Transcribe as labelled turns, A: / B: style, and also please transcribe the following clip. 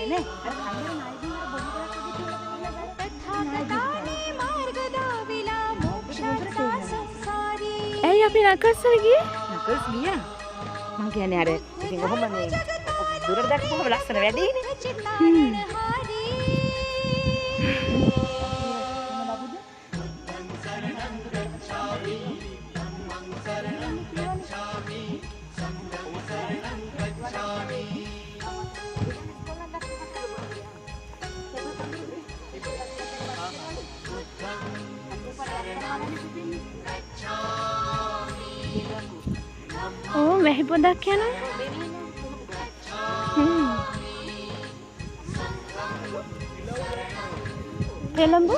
A: නේ නේ. අර කන්දර නායදී වල බොහොම කරක්
B: ඇයි අපි නකස්සර ගියේ?
A: නකස් ගියා. මං කියන්නේ අර ඉතින් කොහොම මේ දුරට දැක්කම ලස්සන වැඩිනේ.
B: ඕ මෙහි පොඩක් යනවා. පෙළඹු